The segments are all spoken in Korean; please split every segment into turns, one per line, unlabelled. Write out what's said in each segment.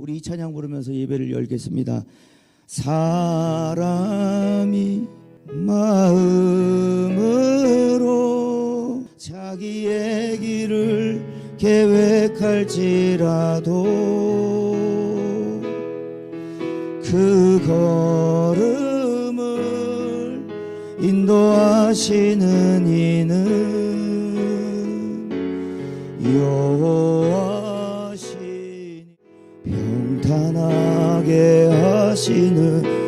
우리 이 찬양 부르면서 예배를 열겠습니다. 사람이 마음으로 자기의 길을 계획할지라도 그 걸음을 인도하시는 이는 여호와시니 평탄하게 하시느니라.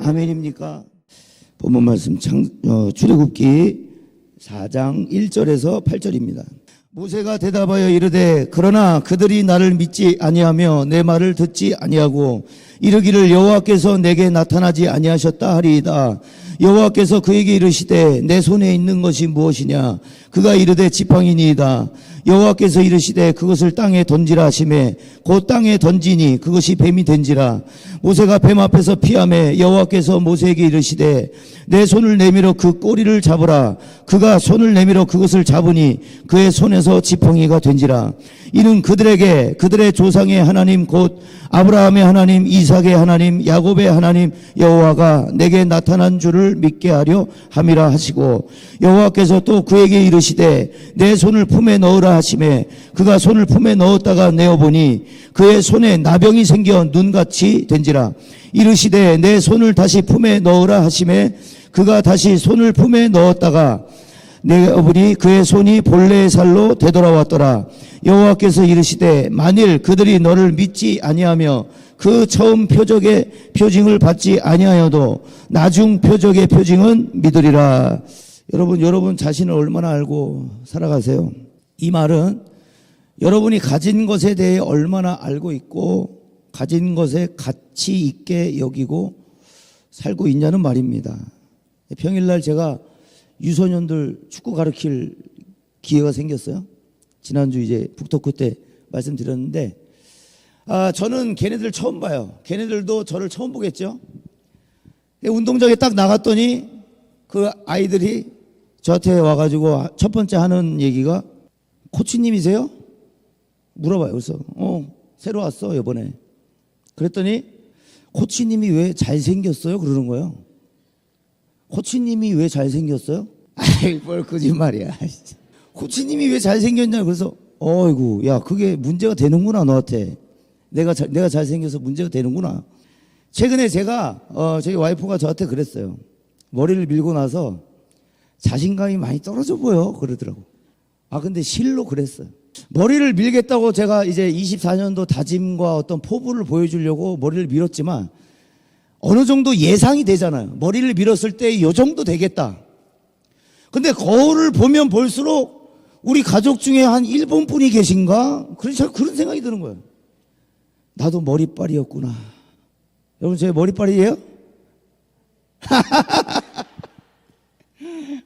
아멘입니까? 본문 말씀 출애굽기 4장 1절에서 8절입니다. 모세가 대답하여 이르되 그러나 그들이 나를 믿지 아니하며 내 말을 듣지 아니하고 이르기를 여호와께서 내게 나타나지 아니하셨다 하리이다. 여호와께서 그에게 이르시되 내 손에 있는 것이 무엇이냐? 그가 이르되 지팡이니이다. 여호와께서 이르시되 그것을 땅에 던지라 하시매 곧 땅에 던지니 그것이 뱀이 된지라. 모세가 뱀 앞에서 피하매 여호와께서 모세에게 이르시되 내 손을 내밀어 그 꼬리를 잡으라. 그가 손을 내밀어 그것을 잡으니 그의 손에서 지팡이가 된지라. 이는 그들에게 그들의 조상의 하나님 곧 아브라함의 하나님, 이삭의 하나님, 야곱의 하나님 여호와가 내게 나타난 줄을 믿게 하려 함이라 하시고, 여호와께서 또 그에게 이르시되 내 손을 품에 넣으라 하시매 그가 손을 품에 넣었다가 내어보니 그의 손에 나병이 생겨 눈같이 된지라. 이르시되 내 손을 다시 품에 넣으라 하시매 그가 다시 손을 품에 넣었다가 내어보니 그의 손이 본래의 살로 되돌아왔더라. 여호와께서 이르시되 만일 그들이 너를 믿지 아니하며 그 처음 표적의 표징을 받지 아니하여도 나중 표적의 표징은 믿으리라. 여러분 자신을 얼마나 알고 살아가세요? 이 말은 여러분이 가진 것에 대해 얼마나 알고 있고 가진 것에 가치 있게 여기고 살고 있냐는 말입니다. 평일날 제가 유소년들 축구 가르칠 기회가 생겼어요. 지난주 이제 북토크 때 말씀드렸는데, 저는 걔네들 처음 봐요. 걔네들도 저를 처음 보겠죠. 운동장에 딱 나갔더니 그 아이들이 저한테 와가지고 첫 번째 하는 얘기가 코치님이세요? 물어봐요. 그래서 새로 왔어 이번에. 그랬더니 코치님이 왜 잘생겼어요? 그러는 거예요. 코치님이 왜 잘생겼어요? 아이 뭘 거짓말이야. 코치님이 왜 잘생겼냐. 그래서 어이구 야 그게 문제가 되는구나 너한테. 내가 잘생겨서 문제가 되는구나. 최근에 제가 저희 와이프가 저한테 그랬어요. 머리를 밀고 나서 자신감이 많이 떨어져 보여 그러더라고. 근데 실로 그랬어요. 머리를 밀겠다고 제가 이제 24년도 다짐과 어떤 포부를 보여주려고 머리를 밀었지만 어느 정도 예상이 되잖아요. 머리를 밀었을 때 이 정도 되겠다. 근데 거울을 보면 볼수록 우리 가족 중에 한 1번뿐이 계신가? 그런 생각이 드는 거예요. 나도 머리빨이었구나. 여러분 제 머리빨이에요?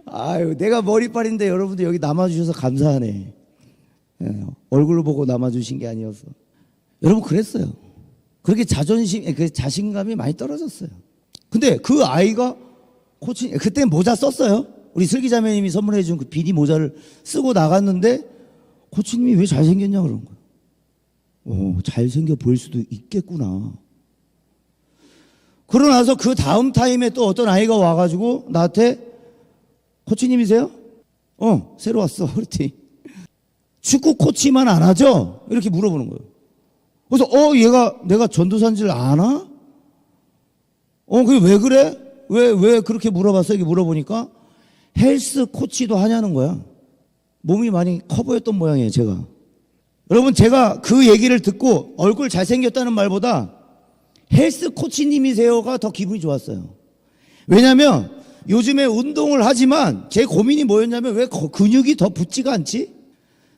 아유, 내가 머리빨인데 여러분들 여기 남아주셔서 감사하네. 얼굴을 보고 남아주신 게 아니어서. 여러분 그랬어요. 그렇게 자신감이 많이 떨어졌어요. 근데 그 아이가 그때 모자 썼어요. 우리 슬기자매님이 선물해 준 그 비니 모자를 쓰고 나갔는데 코치님이 왜 잘생겼냐 그런 거예요. 잘생겨 보일 수도 있겠구나. 그러고 나서 그 다음 타임에 또 어떤 아이가 와가지고 나한테 코치님이세요? 새로 왔어. 그랬더니 축구 코치만 안 하죠? 이렇게 물어보는 거예요. 그래서 얘가 내가 전도사인 줄 아나? 그게 왜 그래? 왜 그렇게 물어봤어? 이렇게 물어보니까 헬스 코치도 하냐는 거야. 몸이 많이 커 보였던 모양이에요, 제가. 여러분, 제가 그 얘기를 듣고 얼굴 잘생겼다는 말보다 헬스 코치님이세요가 더 기분이 좋았어요. 왜냐면 요즘에 운동을 하지만 제 고민이 뭐였냐면 왜 근육이 더 붙지가 않지?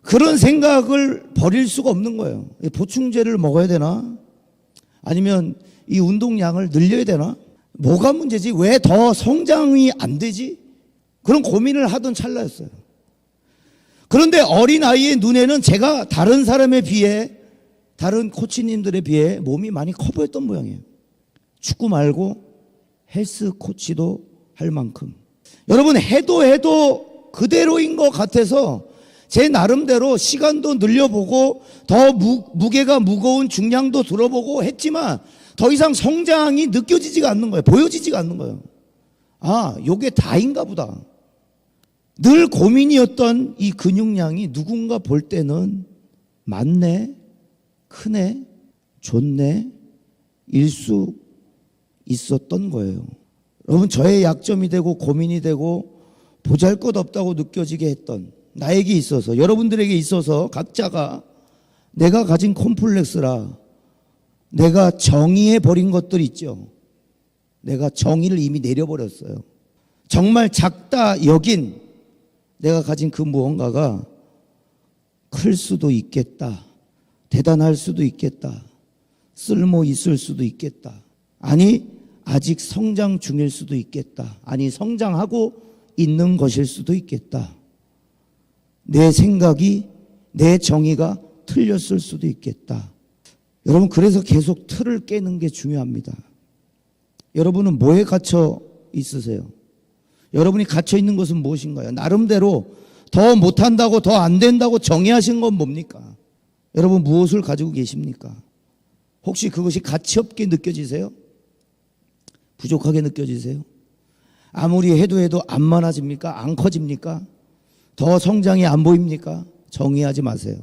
그런 생각을 버릴 수가 없는 거예요. 보충제를 먹어야 되나? 아니면 이 운동량을 늘려야 되나? 뭐가 문제지? 왜 더 성장이 안 되지? 그런 고민을 하던 찰나였어요. 그런데 어린아이의 눈에는 제가 다른 사람에 비해, 다른 코치님들에 비해 몸이 많이 커 보였던 모양이에요. 축구 말고 헬스 코치도 할 만큼. 여러분, 해도 그대로인 것 같아서 제 나름대로 시간도 늘려보고 더 무게가 무거운 중량도 들어보고 했지만 더 이상 성장이 느껴지지가 않는 거예요. 보여지지가 않는 거예요. 아, 요게 다인가 보다. 늘 고민이었던 이 근육량이 누군가 볼 때는 많네, 크네, 좋네, 일 수 있었던 거예요. 여러분, 저의 약점이 되고 고민이 되고 보잘것없다고 느껴지게 했던 나에게 있어서, 여러분들에게 있어서 각자가 내가 가진 콤플렉스라 내가 정의해버린 것들 있죠. 내가 정의를 이미 내려버렸어요. 정말 작다 여긴 내가 가진 그 무언가가 클 수도 있겠다. 대단할 수도 있겠다. 쓸모 있을 수도 있겠다. 아니, 아직 성장 중일 수도 있겠다. 아니, 성장하고 있는 것일 수도 있겠다. 내 생각이, 내 정의가 틀렸을 수도 있겠다. 여러분, 그래서 계속 틀을 깨는 게 중요합니다. 여러분은 뭐에 갇혀 있으세요? 여러분이 갇혀 있는 것은 무엇인가요? 나름대로 더 못한다고, 더 안 된다고 정의하신 건 뭡니까? 여러분, 무엇을 가지고 계십니까? 혹시 그것이 가치 없게 느껴지세요? 부족하게 느껴지세요? 아무리 해도 안 많아집니까? 안 커집니까? 더 성장이 안 보입니까? 정의하지 마세요.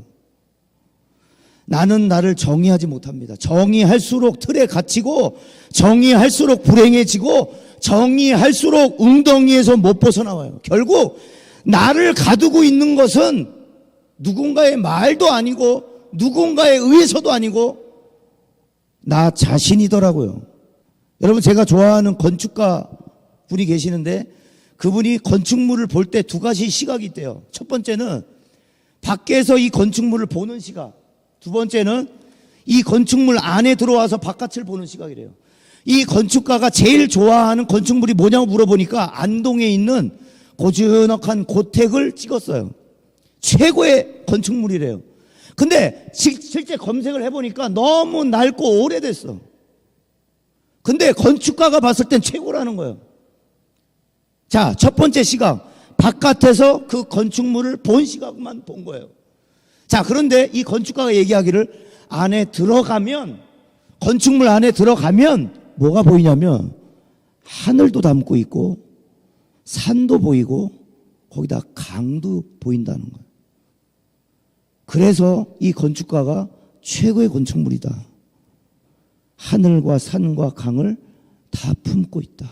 나는 나를 정의하지 못합니다. 정의할수록 틀에 갇히고, 정의할수록 불행해지고, 정의할수록 웅덩이에서 못 벗어나와요. 결국 나를 가두고 있는 것은 누군가의 말도 아니고 누군가에 의해서도 아니고 나 자신이더라고요. 여러분, 제가 좋아하는 건축가 분이 계시는데 그분이 건축물을 볼 때 두 가지 시각이 있대요. 첫 번째는 밖에서 이 건축물을 보는 시각, 두 번째는 이 건축물 안에 들어와서 바깥을 보는 시각이래요. 이 건축가가 제일 좋아하는 건축물이 뭐냐고 물어보니까 안동에 있는 고즈넉한 고택을 찍었어요. 최고의 건축물이래요. 근데 실제 검색을 해보니까 너무 낡고 오래됐어. 근데 건축가가 봤을 땐 최고라는 거예요. 자, 첫 번째 시각, 바깥에서 그 건축물을 본 시각만 본 거예요. 자, 그런데 이 건축가가 얘기하기를 안에 들어가면, 건축물 안에 들어가면 뭐가 보이냐면 하늘도 담고 있고 산도 보이고 거기다 강도 보인다는 거예요. 그래서 이 건축가가 최고의 건축물이다. 하늘과 산과 강을 다 품고 있다.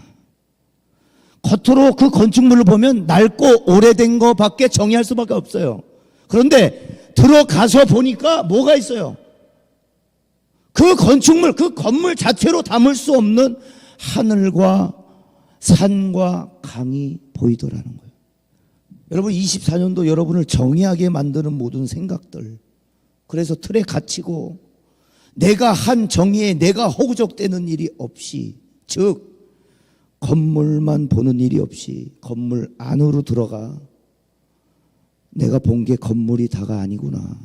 겉으로 그 건축물을 보면 낡고 오래된 것밖에 정의할 수밖에 없어요. 그런데 들어가서 보니까 뭐가 있어요? 그 건축물, 그 건물 자체로 담을 수 없는 하늘과 산과 강이 보이더라는 거예요. 여러분, 24년도 여러분을 정의하게 만드는 모든 생각들, 그래서 틀에 갇히고 내가 한 정의에 내가 허우적대는 일이 없이, 즉 건물만 보는 일이 없이 건물 안으로 들어가 내가 본 게 건물이 다가 아니구나.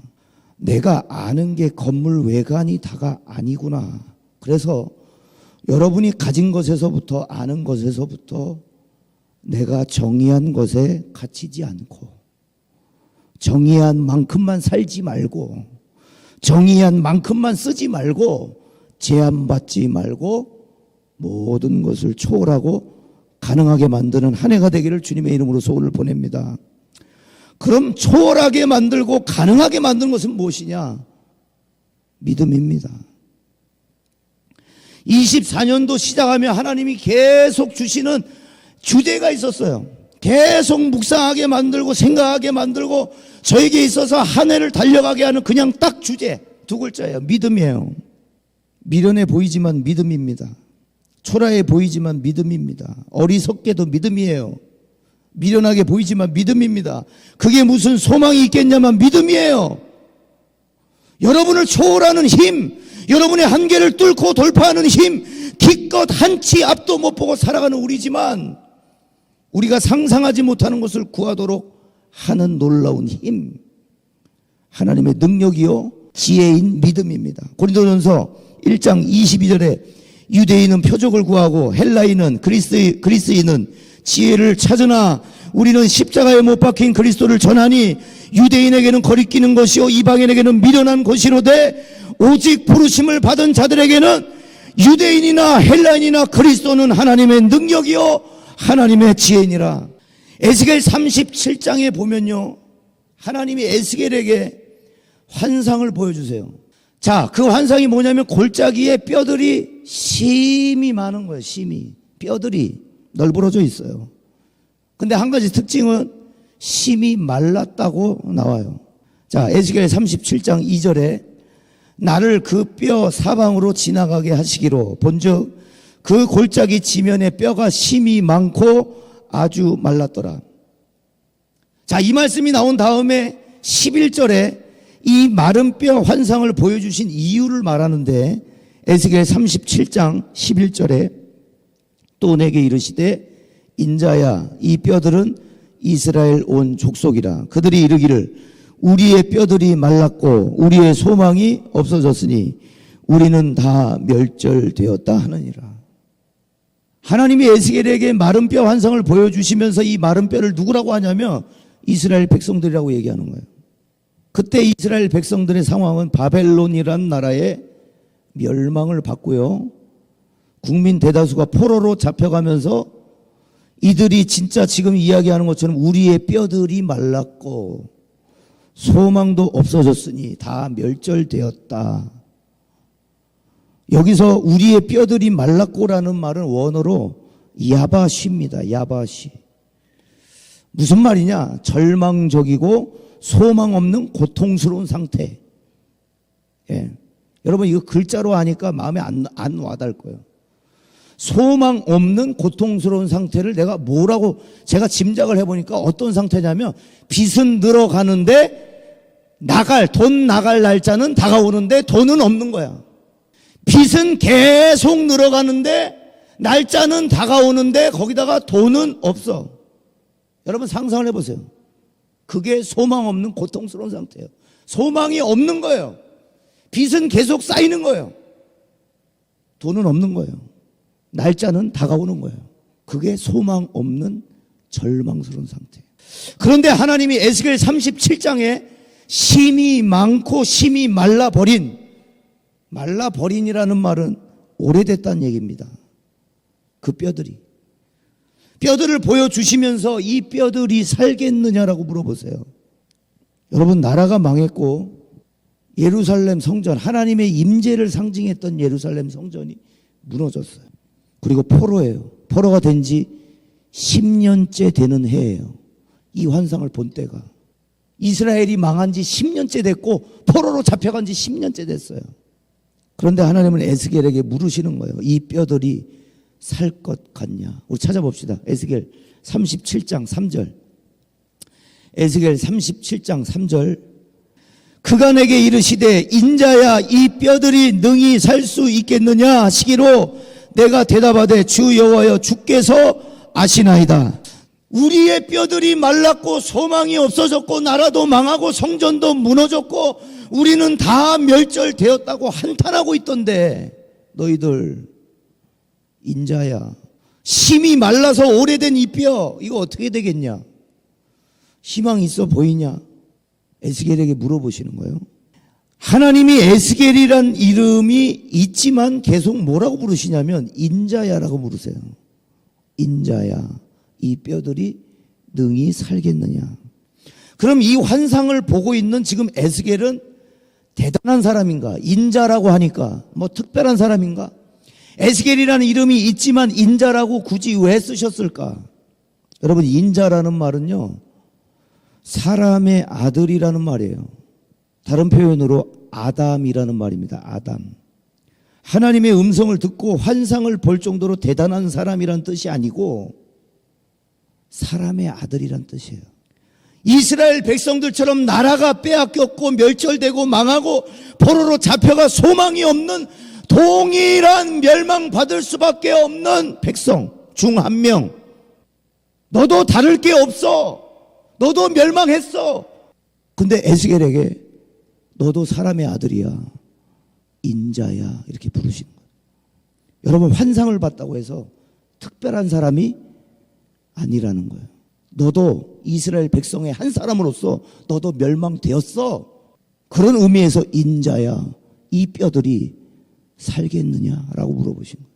내가 아는 게 건물 외관이 다가 아니구나. 그래서 여러분이 가진 것에서부터, 아는 것에서부터 내가 정의한 것에 갇히지 않고 정의한 만큼만 살지 말고 정의한 만큼만 쓰지 말고 제한받지 말고 모든 것을 초월하고 가능하게 만드는 한 해가 되기를 주님의 이름으로 오늘 보냅니다. 그럼 초월하게 만들고 가능하게 만드는 것은 무엇이냐? 믿음입니다. 24년도 시작하며 하나님이 계속 주시는 주제가 있었어요. 계속 묵상하게 만들고 생각하게 만들고 저에게 있어서 한 해를 달려가게 하는 그냥 딱 주제 두 글자예요. 믿음이에요. 미련해 보이지만 믿음입니다. 초라해 보이지만 믿음입니다. 어리석게도 믿음이에요. 미련하게 보이지만 믿음입니다. 그게 무슨 소망이 있겠냐면 믿음이에요. 여러분을 초월하는 힘, 여러분의 한계를 뚫고 돌파하는 힘, 기껏 한치 앞도 못 보고 살아가는 우리지만 우리가 상상하지 못하는 것을 구하도록 하는 놀라운 힘, 하나님의 능력이요 지혜인 믿음입니다. 고린도전서 1장 22절에 유대인은 표적을 구하고 헬라인은 그리스인은 지혜를 찾으나 우리는 십자가에 못 박힌 그리스도를 전하니 유대인에게는 거리끼는 것이요 이방인에게는 미련한 것이로되 오직 부르심을 받은 자들에게는 유대인이나 헬라인이나 그리스도는 하나님의 능력이요 하나님의 지혜니라. 에스겔 37장에 보면요, 하나님이 에스겔에게 환상을 보여주세요. 자, 그 환상이 뭐냐면 골짜기에 뼈들이 심이 많은 거예요. 심이, 뼈들이 널브러져 있어요. 근데 한 가지 특징은 심이 말랐다고 나와요. 자, 에스겔 37장 2절에 나를 그 뼈 사방으로 지나가게 하시기로 본즉 그 골짜기 지면에 뼈가 심이 많고 아주 말랐더라. 자, 이 말씀이 나온 다음에 11절에 이 마른 뼈 환상을 보여주신 이유를 말하는데 에스겔 37장 11절에 또 내게 이르시되 인자야 이 뼈들은 이스라엘 온 족속이라. 그들이 이르기를 우리의 뼈들이 말랐고 우리의 소망이 없어졌으니 우리는 다 멸절되었다 하느니라. 하나님이 에스겔에게 마른 뼈 환상을 보여주시면서 이 마른 뼈를 누구라고 하냐면 이스라엘 백성들이라고 얘기하는 거예요. 그때 이스라엘 백성들의 상황은 바벨론이라는 나라의 멸망을 받고요, 국민 대다수가 포로로 잡혀가면서 이들이 진짜 지금 이야기하는 것처럼 우리의 뼈들이 말랐고 소망도 없어졌으니 다 멸절되었다. 여기서 우리의 뼈들이 말랐고라는 말은 원어로 야바시입니다. 야바시. 무슨 말이냐? 절망적이고 소망 없는 고통스러운 상태. 예. 여러분 이거 글자로 하니까 마음에 안 와닿을 거예요. 소망 없는 고통스러운 상태를 내가 뭐라고 제가 짐작을 해보니까 어떤 상태냐면 빚은 늘어가는데 돈 나갈 날짜는 다가오는데 돈은 없는 거야. 빚은 계속 늘어가는데 날짜는 다가오는데 거기다가 돈은 없어. 여러분 상상을 해보세요. 그게 소망 없는 고통스러운 상태예요. 소망이 없는 거예요. 빚은 계속 쌓이는 거예요. 돈은 없는 거예요. 날짜는 다가오는 거예요. 그게 소망 없는 절망스러운 상태. 그런데 하나님이 에스겔 37장에 심이 많고 심이 말라버린이라는 말은 오래됐다는 얘기입니다. 그 뼈들을 보여주시면서 이 뼈들이 살겠느냐라고 물어보세요. 여러분 나라가 망했고 예루살렘 성전, 하나님의 임재를 상징했던 예루살렘 성전이 무너졌어요. 그리고 포로예요. 포로가 된 지 10년째 되는 해예요. 이 환상을 본 때가. 이스라엘이 망한 지 10년째 됐고 포로로 잡혀간 지 10년째 됐어요. 그런데 하나님은 에스겔에게 물으시는 거예요. 이 뼈들이 살 것 같냐? 우리 찾아봅시다. 에스겔 37장 3절. 에스겔 37장 3절. 그가 내게 이르시되 인자야 이 뼈들이 능히 살 수 있겠느냐 하시기로 내가 대답하되 주 여호와여 주께서 아시나이다. 우리의 뼈들이 말랐고 소망이 없어졌고 나라도 망하고 성전도 무너졌고 우리는 다 멸절되었다고 한탄하고 있던데 너희들 인자야 심이 말라서 오래된 이 뼈 이거 어떻게 되겠냐? 희망이 있어 보이냐? 에스겔에게 물어보시는 거예요. 하나님이 에스겔이란 이름이 있지만 계속 뭐라고 부르시냐면 인자야라고 부르세요. 인자야 이 뼈들이 능히 살겠느냐. 그럼 이 환상을 보고 있는 지금 에스겔은 대단한 사람인가? 인자라고 하니까 뭐 특별한 사람인가? 에스겔이라는 이름이 있지만 인자라고 굳이 왜 쓰셨을까? 여러분 인자라는 말은요 사람의 아들이라는 말이에요. 다른 표현으로 아담이라는 말입니다. 아담. 하나님의 음성을 듣고 환상을 볼 정도로 대단한 사람이란 뜻이 아니고 사람의 아들이란 뜻이에요. 이스라엘 백성들처럼 나라가 빼앗겼고 멸절되고 망하고 포로로 잡혀가 소망이 없는 동일한 멸망받을 수밖에 없는 백성 중 한 명. 너도 다를 게 없어. 너도 멸망했어. 근데 에스겔에게 너도 사람의 아들이야. 인자야. 이렇게 부르시는 거예요. 여러분 환상을 봤다고 해서 특별한 사람이 아니라는 거예요. 너도 이스라엘 백성의 한 사람으로서 너도 멸망되었어. 그런 의미에서 인자야 이 뼈들이 살겠느냐라고 물어보신 거예요.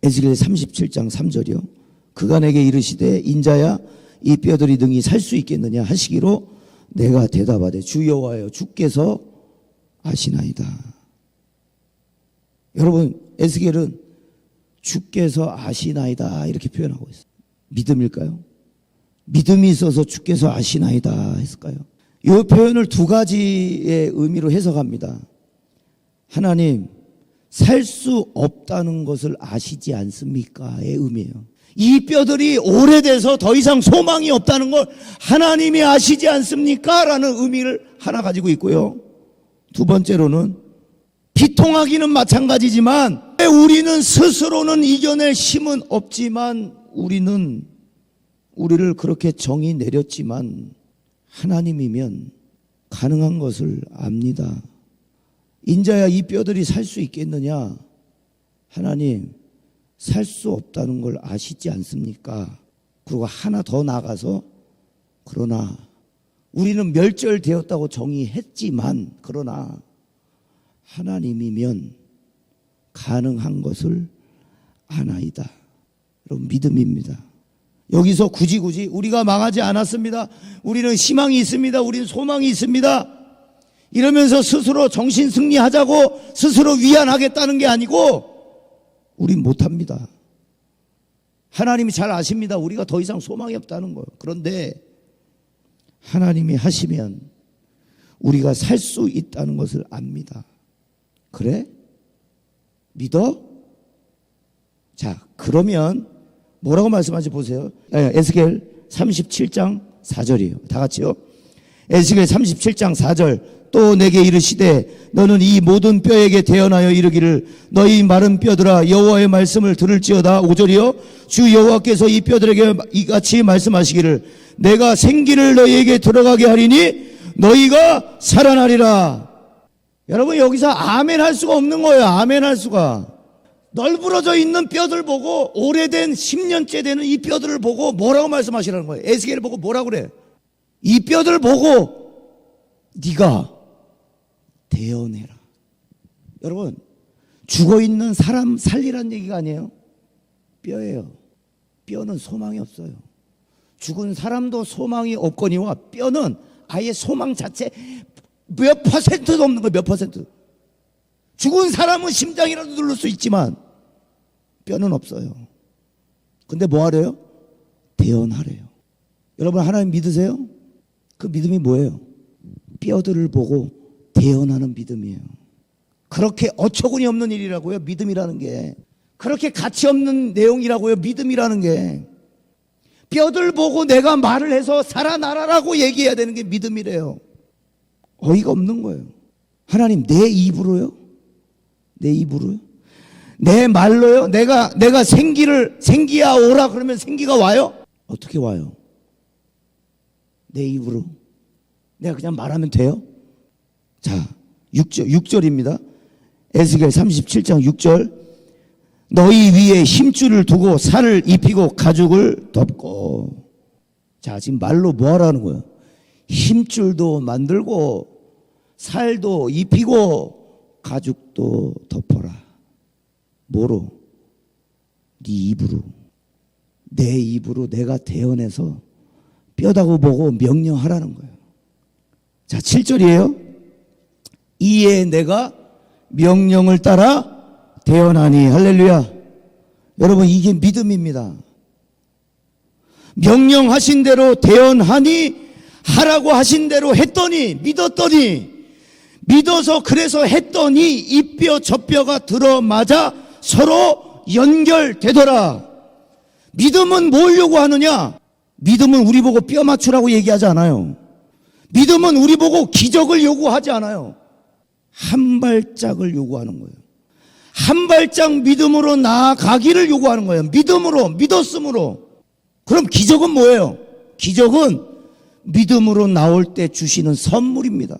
에스겔 37장 3절이요. 그가 내게 이르시되 인자야 이 뼈들이 능히 살 수 있겠느냐 하시기로 내가 대답하되 주 여호와여 주께서 아시나이다. 여러분 에스겔은 주께서 아시나이다 이렇게 표현하고 있어요. 믿음일까요? 믿음이 있어서 주께서 아시나이다 했을까요? 이 표현을 두 가지의 의미로 해석합니다. 하나님 살 수 없다는 것을 아시지 않습니까의 의미예요. 이 뼈들이 오래돼서 더 이상 소망이 없다는 걸 하나님이 아시지 않습니까? 라는 의미를 하나 가지고 있고요. 두 번째로는 비통하기는 마찬가지지만 우리는 스스로는 이겨낼 힘은 없지만 우리를 그렇게 정이 내렸지만 하나님이면 가능한 것을 압니다. 인자야 이 뼈들이 살 수 있겠느냐? 하나님 살 수 없다는 걸 아시지 않습니까? 그리고 하나 더 나가서 그러나 우리는 멸절되었다고 정의했지만 그러나 하나님이면 가능한 것을 아나이다. 여러분 믿음입니다. 여기서 굳이 우리가 망하지 않았습니다. 우리는 희망이 있습니다. 우리는 소망이 있습니다. 이러면서 스스로 정신 승리하자고 스스로 위안하겠다는 게 아니고 우린 못합니다. 하나님이 잘 아십니다. 우리가 더 이상 소망이 없다는 거예요. 그런데 하나님이 하시면 우리가 살 수 있다는 것을 압니다. 그래? 믿어? 자, 그러면 뭐라고 말씀하지 보세요. 에스겔 37장 4절이에요. 다 같이요. 에스겔 37장 4절. 또 내게 이르시되 너는 이 모든 뼈에게 대언하여 이르기를 너희 마른 뼈들아 여호와의 말씀을 들을지어다. 5절이요. 주 여호와께서 이 뼈들에게 이같이 말씀하시기를 내가 생기를 너희에게 들어가게 하리니 너희가 살아나리라. 여러분 여기서 아멘 할 수가 없는 거예요. 아멘 할 수가. 널브러져 있는 뼈들 보고 오래된 10년째 되는 이 뼈들을 보고 뭐라고 말씀하시라는 거예요. 에스겔을 보고 뭐라고 그래? 이 뼈들 보고 네가 대언해라. 여러분 죽어있는 사람 살리란 얘기가 아니에요. 뼈예요. 뼈는 소망이 없어요. 죽은 사람도 소망이 없거니와 뼈는 아예 소망 자체 몇 퍼센트도 없는 거예요. 몇 퍼센트. 죽은 사람은 심장이라도 누를 수 있지만 뼈는 없어요. 근데 뭐 하래요? 대언하래요. 여러분 하나님 믿으세요? 그 믿음이 뭐예요? 뼈들을 보고 대언하는 믿음이에요. 그렇게 어처구니 없는 일이라고요. 믿음이라는 게 그렇게 가치 없는 내용이라고요. 믿음이라는 게 뼈들 보고 내가 말을 해서 살아나라라고 얘기해야 되는 게 믿음이래요. 어이가 없는 거예요. 하나님 내 입으로요? 내 입으로요? 내 말로요? 내가 생기야 오라 그러면 생기가 와요? 어떻게 와요? 내 입으로 내가 그냥 말하면 돼요? 자 6절입니다. 에스겔 37장 6절. 너희 위에 힘줄을 두고 살을 입히고 가죽을 덮고. 자 지금 말로 뭐 하라는 거예요? 힘줄도 만들고 살도 입히고 가죽도 덮어라. 뭐로? 네 입으로. 내 입으로 내가 대언해서 뼈다고 보고 명령하라는 거예요. 자 7절이에요. 이에 내가 명령을 따라 대언하니. 할렐루야. 여러분 이게 믿음입니다. 명령하신 대로 대언하니 하라고 하신 대로 했더니 믿었더니 믿어서 그래서 했더니 이 뼈 저 뼈가 들어맞아 서로 연결되더라. 믿음은 뭘 요구하느냐? 믿음은 우리 보고 뼈 맞추라고 얘기하지 않아요. 믿음은 우리 보고 기적을 요구하지 않아요. 한 발짝을 요구하는 거예요. 한 발짝 믿음으로 나아가기를 요구하는 거예요. 믿음으로, 믿었음으로. 그럼 기적은 뭐예요? 기적은 믿음으로 나올 때 주시는 선물입니다.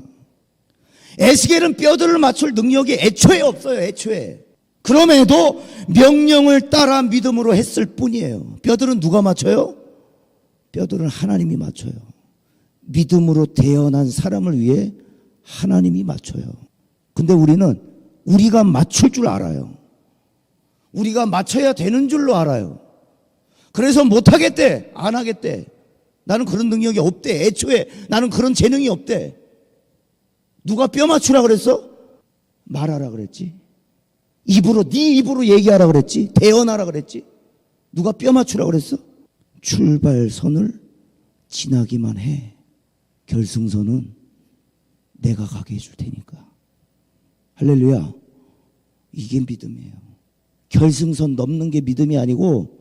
에스겔은 뼈들을 맞출 능력이 애초에 없어요. 애초에. 그럼에도 명령을 따라 믿음으로 했을 뿐이에요. 뼈들은 누가 맞춰요? 뼈들은 하나님이 맞춰요. 믿음으로 태어난 사람을 위해 하나님이 맞춰요. 근데 우리는 우리가 맞출 줄 알아요. 우리가 맞춰야 되는 줄로 알아요. 그래서 못하겠대, 안 하겠대. 나는 그런 능력이 없대. 애초에 나는 그런 재능이 없대. 누가 뼈 맞추라 그랬어? 말하라 그랬지. 입으로, 네 입으로 얘기하라 그랬지. 대언하라 그랬지. 누가 뼈 맞추라 그랬어? 출발선을 지나기만 해. 결승선은 내가 가게 해줄 테니까. 할렐루야. 이게 믿음이에요. 결승선 넘는 게 믿음이 아니고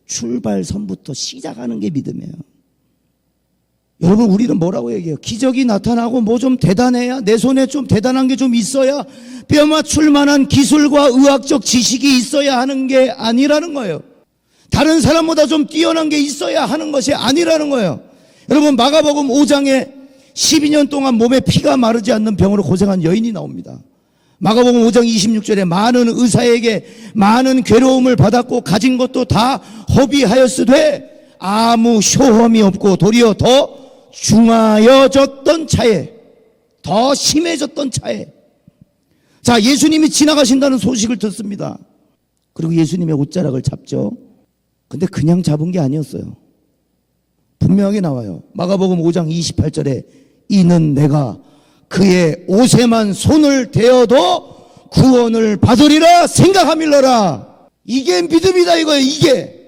출발선부터 시작하는 게 믿음이에요. 여러분, 우리는 뭐라고 얘기해요? 기적이 나타나고 뭐 좀 대단해야, 내 손에 좀 대단한 게 좀 있어야, 뼈 맞출 만한 기술과 의학적 지식이 있어야 하는 게 아니라는 거예요. 다른 사람보다 좀 뛰어난 게 있어야 하는 것이 아니라는 거예요. 여러분, 마가복음 5장에 12년 동안 몸에 피가 마르지 않는 병으로 고생한 여인이 나옵니다. 마가복음 5장 26절에 많은 의사에게 많은 괴로움을 받았고 가진 것도 다 허비하였으되 아무 효험이 없고 도리어 더 중하여졌던 차에, 더 심해졌던 차에, 자, 예수님이 지나가신다는 소식을 듣습니다. 그리고 예수님의 옷자락을 잡죠. 근데 그냥 잡은 게 아니었어요. 분명하게 나와요. 마가복음 5장 28절에 이는 내가 그의 옷에만 손을 대어도 구원을 받으리라 생각함일러라. 이게 믿음이다 이거예요. 이게.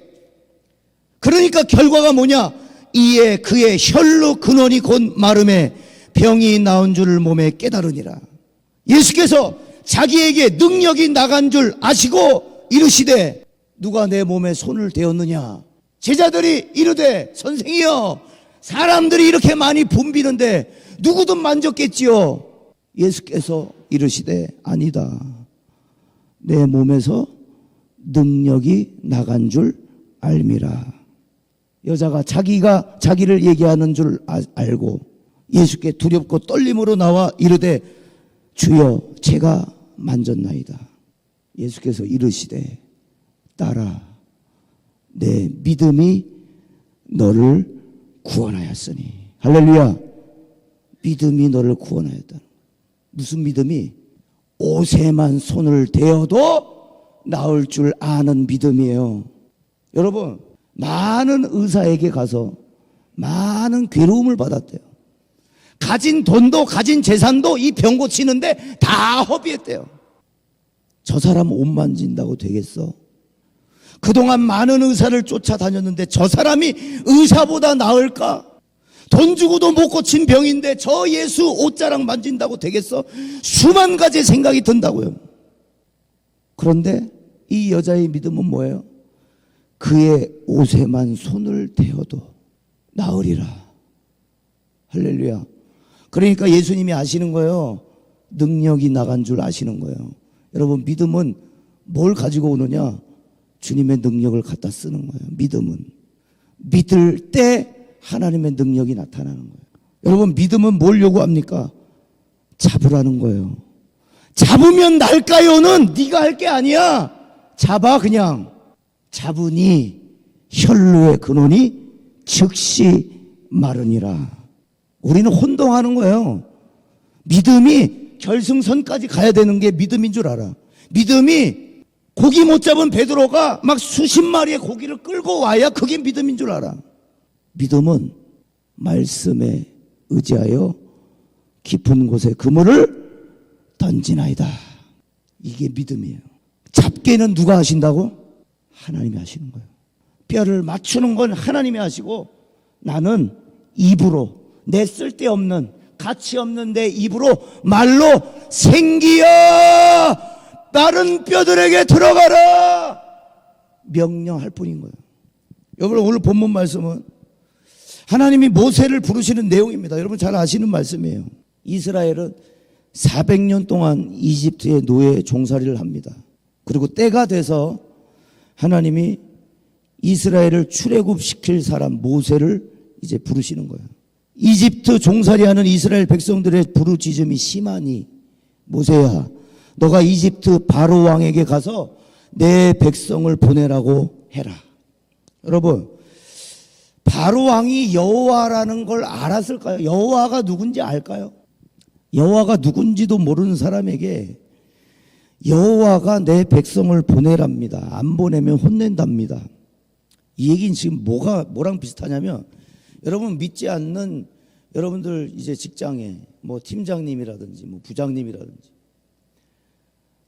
그러니까 결과가 뭐냐? 이에 그의 혈로 근원이 곧 마름에 병이 나은 줄을 몸에 깨달으니라. 예수께서 자기에게 능력이 나간 줄 아시고 이르시되 누가 내 몸에 손을 대었느냐? 제자들이 이르되 선생이여, 사람들이 이렇게 많이 붐비는데 누구든 만졌겠지요. 예수께서 이르시되 아니다. 내 몸에서 능력이 나간 줄 알미라. 여자가 자기가 자기를 얘기하는 줄 알고 예수께 두렵고 떨림으로 나와 이르되 주여, 제가 만졌나이다. 예수께서 이르시되 딸아, 내 믿음이 너를 구원하였으니. 할렐루야. 믿음이 너를 구원하였다. 무슨 믿음이? 옷에만 손을 대어도 나을 줄 아는 믿음이에요. 여러분, 많은 의사에게 가서 많은 괴로움을 받았대요. 가진 돈도 가진 재산도 이 병 고치는데 다 허비했대요. 저 사람 옷 만진다고 되겠어? 그동안 많은 의사를 쫓아다녔는데 저 사람이 의사보다 나을까? 돈 주고도 못 고친 병인데 저 예수 옷자락 만진다고 되겠어? 수만 가지 생각이 든다고요. 그런데 이 여자의 믿음은 뭐예요? 그의 옷에만 손을 대어도 나으리라. 할렐루야. 그러니까 예수님이 아시는 거예요. 능력이 나간 줄 아시는 거예요. 여러분, 믿음은 뭘 가지고 오느냐? 주님의 능력을 갖다 쓰는 거예요. 믿음은 믿을 때 하나님의 능력이 나타나는 거예요. 여러분, 믿음은 뭘 요구합니까? 잡으라는 거예요. 잡으면 날까요는 네가 할 게 아니야. 잡아. 그냥 잡으니 혈루의 근원이 즉시 마르니라. 우리는 혼동하는 거예요. 믿음이 결승선까지 가야 되는 게 믿음인 줄 알아. 믿음이 고기 못 잡은 베드로가 막 수십 마리의 고기를 끌고 와야 그게 믿음인 줄 알아. 믿음은 말씀에 의지하여 깊은 곳에 그물을 던지나이다. 이게 믿음이에요. 잡게는 누가 하신다고? 하나님이 하시는 거예요. 뼈를 맞추는 건 하나님이 하시고, 나는 입으로, 내 쓸데없는, 가치 없는 내 입으로 말로 생기여 마른 뼈들에게 들어가라 명령할 뿐인 거예요. 여러분, 오늘 본문 말씀은 하나님이 모세를 부르시는 내용입니다. 여러분 잘 아시는 말씀이에요. 이스라엘은 400년 동안 이집트의 노예 종살이를 합니다. 그리고 때가 돼서 하나님이 이스라엘을 출애굽시킬 사람 모세를 이제 부르시는 거예요. 이집트 종살이하는 이스라엘 백성들의 부르짖음이 심하니 모세야, 너가 이집트 바로 왕에게 가서 내 백성을 보내라고 해라. 여러분, 바로 왕이 여호와라는 걸 알았을까요? 여호와가 누군지 알까요? 여호와가 누군지도 모르는 사람에게 여호와가 내 백성을 보내랍니다. 안 보내면 혼낸답니다. 이 얘기는 지금 뭐랑 비슷하냐면, 여러분 믿지 않는 여러분들 이제 직장에 뭐 팀장님이라든지 뭐 부장님이라든지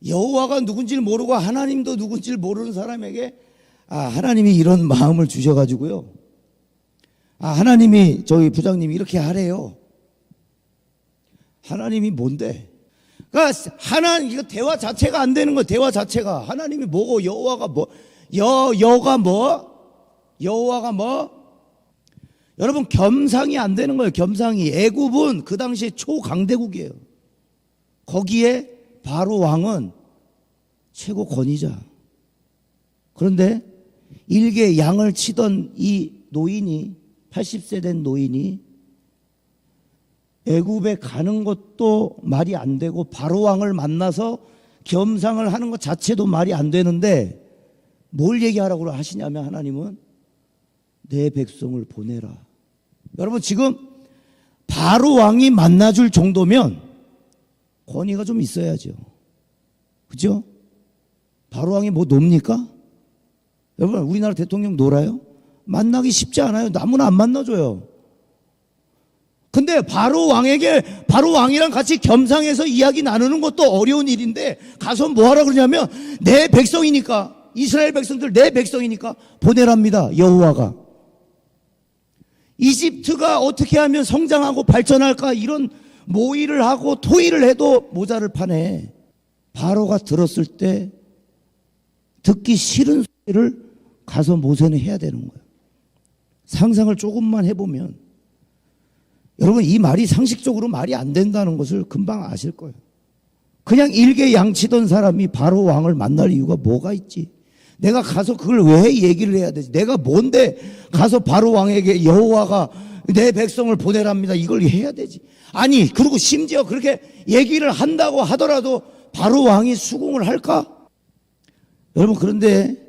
여호와가 누군지를 모르고 하나님도 누군지를 모르는 사람에게 하나님이 이런 마음을 주셔가지고요, 하나님이 저희 부장님이 이렇게 하래요. 하나님이 뭔데? 그러니까 하나님, 이거 대화 자체가 안 되는 거예요. 대화 자체가. 하나님이 뭐고 여호와가 뭐? 여가 뭐? 여호와가 뭐? 여러분 겸상이 안 되는 거예요. 겸상이. 애굽은 그 당시에 초강대국이에요. 거기에 바로 왕은 최고 권위자. 그런데 일개 양을 치던 이 노인이, 80세 된 노인이 애굽에 가는 것도 말이 안 되고 바로 왕을 만나서 겸상을 하는 것 자체도 말이 안 되는데 뭘 얘기하라고 하시냐면, 하나님은 내 백성을 보내라. 여러분 지금 바로 왕이 만나줄 정도면 권위가 좀 있어야죠. 그죠? 바로 왕이 뭐 놉니까? 여러분 우리나라 대통령 놀아요? 만나기 쉽지 않아요. 아무나 안 만나줘요. 근데 바로 왕이랑 같이 겸상해서 이야기 나누는 것도 어려운 일인데 가서 뭐 하라 그러냐면, 내 백성이니까, 이스라엘 백성들 내 백성이니까 보내랍니다. 여호와가. 이집트가 어떻게 하면 성장하고 발전할까, 이런 모의를 하고 토의를 해도 모자를 파네. 바로가 들었을 때 듣기 싫은 소리를 가서 모세는 해야 되는 거예요. 상상을 조금만 해보면 여러분 이 말이 상식적으로 말이 안 된다는 것을 금방 아실 거예요. 그냥 일개 양치던 사람이 바로 왕을 만날 이유가 뭐가 있지? 내가 가서 그걸 왜 얘기를 해야 되지? 내가 뭔데 가서 바로 왕에게 여호와가 내 백성을 보내랍니다 이걸 해야 되지? 아니, 그리고 심지어 그렇게 얘기를 한다고 하더라도 바로 왕이 수긍을 할까? 여러분 그런데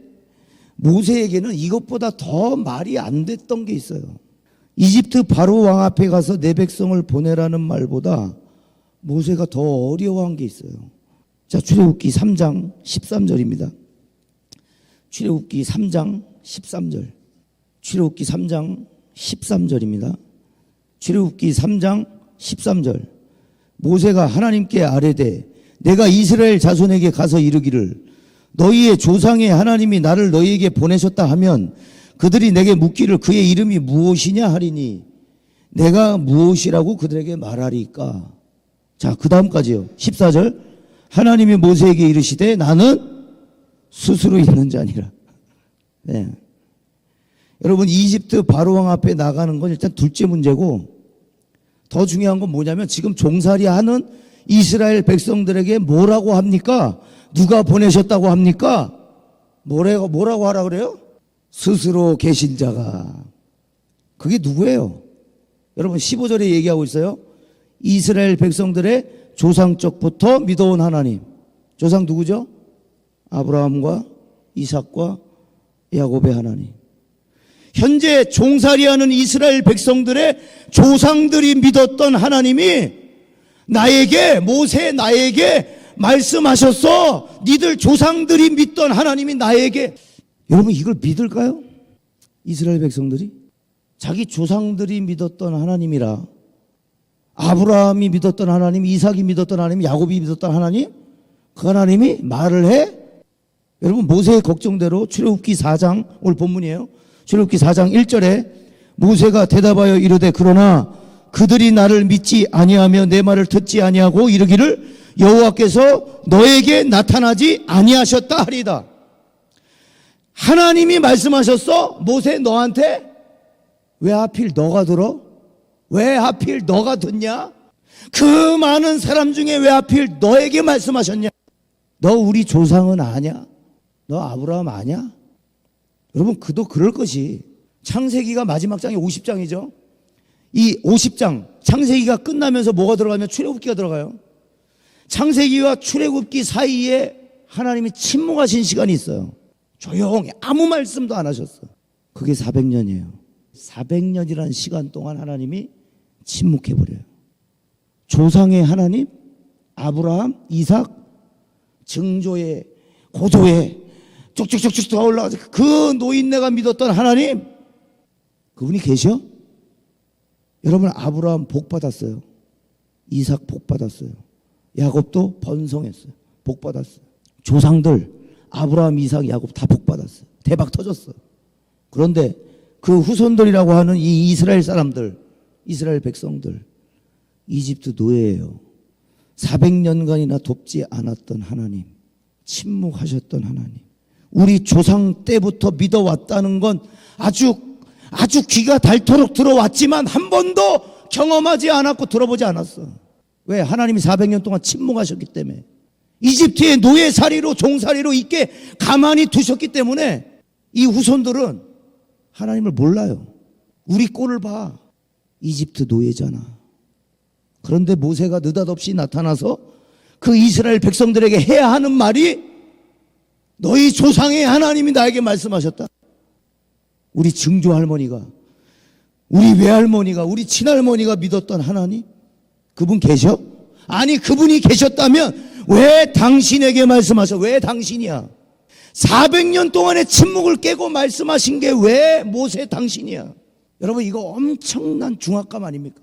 모세에게는 이것보다 더 말이 안 됐던 게 있어요. 이집트 바로 왕 앞에 가서 내 백성을 보내라는 말보다 모세가 더 어려워한 게 있어요. 자, 출애굽기 3장 13절입니다. 출애굽기 3장 13절. 출애굽기 3장 13절입니다. 출애굽기 3장 13절. 모세가 하나님께 아뢰되 내가 이스라엘 자손에게 가서 이르기를 너희의 조상의 하나님이 나를 너희에게 보내셨다 하면 그들이 내게 묻기를 그의 이름이 무엇이냐 하리니 내가 무엇이라고 그들에게 말하리까? 자, 그 다음까지요. 14절. 하나님이 모세에게 이르시되 나는 스스로 있는 자니라. 네. 여러분 이집트 바로왕 앞에 나가는 건 일단 둘째 문제고, 더 중요한 건 뭐냐면 지금 종살이 하는 이스라엘 백성들에게 뭐라고 합니까? 누가 보내셨다고 합니까? 뭐라고 하라 그래요? 스스로 계신 자가. 그게 누구예요? 여러분 15절에 얘기하고 있어요. 이스라엘 백성들의 조상적부터 믿어온 하나님. 조상 누구죠? 아브라함과 이삭과 야곱의 하나님. 현재 종살이하는 이스라엘 백성들의 조상들이 믿었던 하나님이 모세 나에게 말씀하셨어. 니들 조상들이 믿던 하나님이 나에게. 여러분 이걸 믿을까요? 이스라엘 백성들이 자기 조상들이 믿었던 하나님이라, 아브라함이 믿었던 하나님, 이삭이 믿었던 하나님, 야곱이 믿었던 하나님, 그 하나님이 말을 해? 여러분 모세의 걱정대로 출애굽기 4장, 오늘 본문이에요. 출애굽기 4장 1절에 모세가 대답하여 이르되 그러나 그들이 나를 믿지 아니하며 내 말을 듣지 아니하고 이르기를 여호와께서 너에게 나타나지 아니하셨다 하리이다. 하나님이 말씀하셨어? 모세 너한테? 왜 하필 너가 들어? 왜 하필 너가 듣냐? 그 많은 사람 중에 왜 하필 너에게 말씀하셨냐? 너 우리 조상은 아냐? 너 아브라함 아냐? 여러분 그도 그럴 것이. 창세기가 마지막 장이 50장이죠. 이 50장 창세기가 끝나면서 뭐가 들어가면 출애굽기가 들어가요. 창세기와 출애굽기 사이에 하나님이 침묵하신 시간이 있어요. 조용히 아무 말씀도 안 하셨어. 그게 400년이에요. 400년이라는 시간 동안 하나님이 침묵해버려요. 조상의 하나님, 아브라함, 이삭, 증조의 고조에 쭉쭉쭉쭉 더 올라가서 그 노인네가 믿었던 하나님, 그분이 계셔? 여러분, 아브라함 복 받았어요. 이삭 복 받았어요. 야곱도 번성했어요. 복 받았어요. 조상들 아브라함, 이삭, 야곱 다 복 받았어요. 대박 터졌어. 그런데 그 후손들이라고 하는 이 이스라엘 사람들, 이스라엘 백성들, 이집트 노예예요. 400년간이나 돕지 않았던 하나님, 침묵하셨던 하나님, 우리 조상 때부터 믿어왔다는 건 아주 귀가 닳도록 들어왔지만 한 번도 경험하지 않았고 들어보지 않았어. 왜? 하나님이 400년 동안 침묵하셨기 때문에. 이집트의 노예살이로 종살이로 있게 가만히 두셨기 때문에 이 후손들은 하나님을 몰라요. 우리 꼴을 봐. 이집트 노예잖아. 그런데 모세가 느닷없이 나타나서 그 이스라엘 백성들에게 해야 하는 말이, 너희 조상의 하나님이 나에게 말씀하셨다. 우리 증조 할머니가, 우리 외할머니가, 우리 친할머니가 믿었던 하나님, 그분 계셔? 아니, 그분이 계셨다면 왜 당신에게 말씀하셔? 왜 당신이야? 400년 동안의 침묵을 깨고 말씀하신 게 왜 모세 당신이야? 여러분, 이거 엄청난 중압감 아닙니까?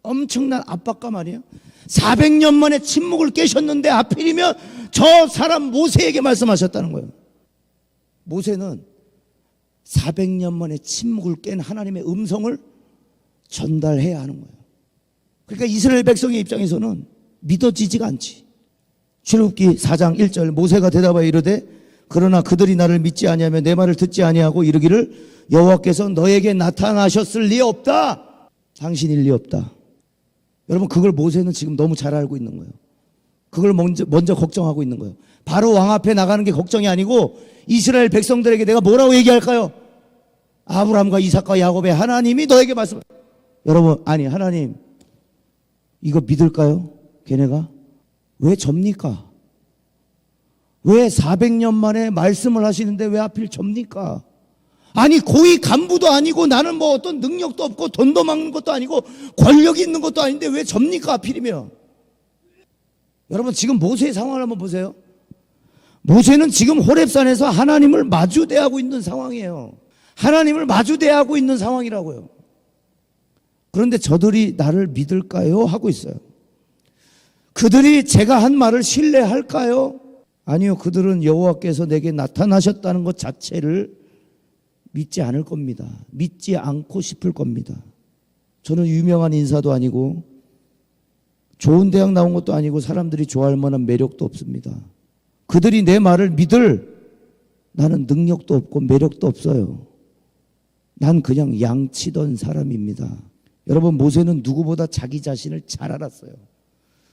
엄청난 압박감 아니에요? 400년 만에 침묵을 깨셨는데 하필이면 저 사람 모세에게 말씀하셨다는 거예요. 모세는 400년 만에 침묵을 깬 하나님의 음성을 전달해야 하는 거예요. 그러니까 이스라엘 백성의 입장에서는 믿어지지가 않지. 출애굽기 4장 1절, 모세가 대답하여 이르되 그러나 그들이 나를 믿지 아니하며 내 말을 듣지 아니하고 이르기를 여호와께서 너에게 나타나셨을 리 없다. 당신일 리 없다. 여러분, 그걸 모세는 지금 너무 잘 알고 있는 거예요. 그걸 먼저 걱정하고 있는 거예요. 바로 왕 앞에 나가는 게 걱정이 아니고 이스라엘 백성들에게 내가 뭐라고 얘기할까요? 아브라함과 이삭과 야곱의 하나님이 너에게 말씀. 여러분, 아니, 하나님 이거 믿을까요? 걔네가 왜 접니까? 왜 400년 만에 말씀을 하시는데 왜 하필 접니까? 아니, 고위 간부도 아니고 나는 뭐 어떤 능력도 없고 돈도 많은 것도 아니고 권력이 있는 것도 아닌데 왜 접니까 하필이면? 여러분, 지금 모세의 상황을 한번 보세요. 모세는 지금 호렙산에서 하나님을 마주대하고 있는 상황이에요. 하나님을 마주대하고 있는 상황이라고요. 그런데 저들이 나를 믿을까요? 하고 있어요. 그들이 제가 한 말을 신뢰할까요? 아니요, 그들은 여호와께서 내게 나타나셨다는 것 자체를 믿지 않을 겁니다. 믿지 않고 싶을 겁니다. 저는 유명한 인사도 아니고 좋은 대학 나온 것도 아니고 사람들이 좋아할 만한 매력도 없습니다. 그들이 내 말을 믿을 나는 능력도 없고 매력도 없어요. 난 그냥 양치던 사람입니다. 여러분, 모세는 누구보다 자기 자신을 잘 알았어요.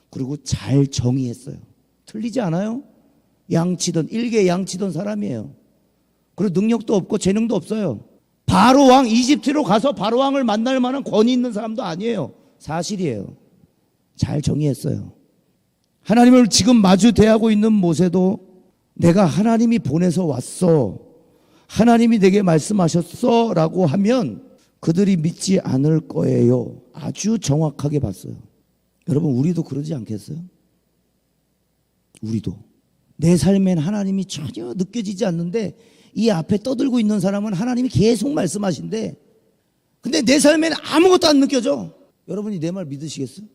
그리고 잘 정의했어요. 틀리지 않아요? 양치던, 일개 양치던 사람이에요. 그리고 능력도 없고 재능도 없어요. 바로 왕, 이집트로 가서 바로 왕을 만날 만한 권위 있는 사람도 아니에요. 사실이에요. 잘 정의했어요. 하나님을 지금 마주 대하고 있는 모세도 내가 하나님이 보내서 왔어, 하나님이 내게 말씀하셨어 라고 하면 그들이 믿지 않을 거예요. 아주 정확하게 봤어요. 여러분, 우리도 그러지 않겠어요? 우리도 내 삶엔 하나님이 전혀 느껴지지 않는데 이 앞에 떠들고 있는 사람은 하나님이 계속 말씀하신대. 근데 내 삶에는 아무것도 안 느껴져. 여러분이 내 말 믿으시겠어요?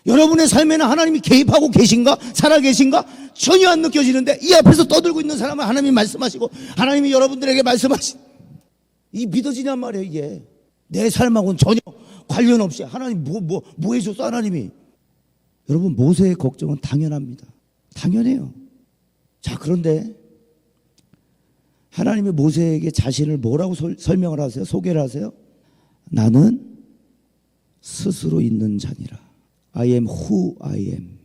여러분의 삶에는 하나님이 개입하고 계신가? 살아계신가? 전혀 안 느껴지는데 이 앞에서 떠들고 있는 사람은 하나님이 말씀하시고 하나님이 여러분들에게 말씀하신, 이 믿어지냔 말이에요. 이게 내 삶하고는 전혀 관련 없이 하나님 뭐 해줬어 하나님이. 여러분, 모세의 걱정은 당연합니다. 당연해요. 자, 그런데 하나님이 모세에게 자신을 뭐라고 설명을 하세요? 소개를 하세요? 나는 스스로 있는 자니라. I am who I am.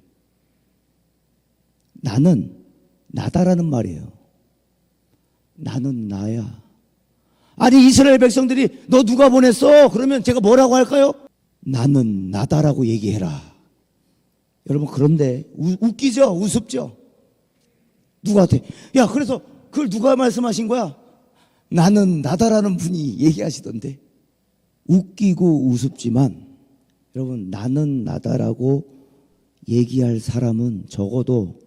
나는 나다라는 말이에요. 나는 나야. 아니, 이스라엘 백성들이 너 누가 보냈어? 그러면 제가 뭐라고 할까요? 나는 나다라고 얘기해라. 여러분, 그런데 웃기죠? 우습죠? 누구한테? 야, 그래서 그걸 누가 말씀하신 거야? 나는 나다라는 분이 얘기하시던데. 웃기고 우습지만 여러분, 나는 나다라고 얘기할 사람은 적어도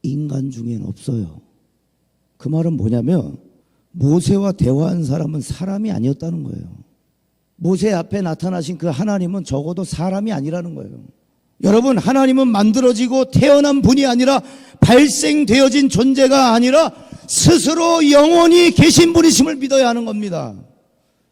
인간 중엔 없어요. 그 말은 뭐냐면 모세와 대화한 사람은 사람이 아니었다는 거예요. 모세 앞에 나타나신 그 하나님은 적어도 사람이 아니라는 거예요. 여러분, 하나님은 만들어지고 태어난 분이 아니라 발생되어진 존재가 아니라 스스로 영원히 계신 분이심을 믿어야 하는 겁니다.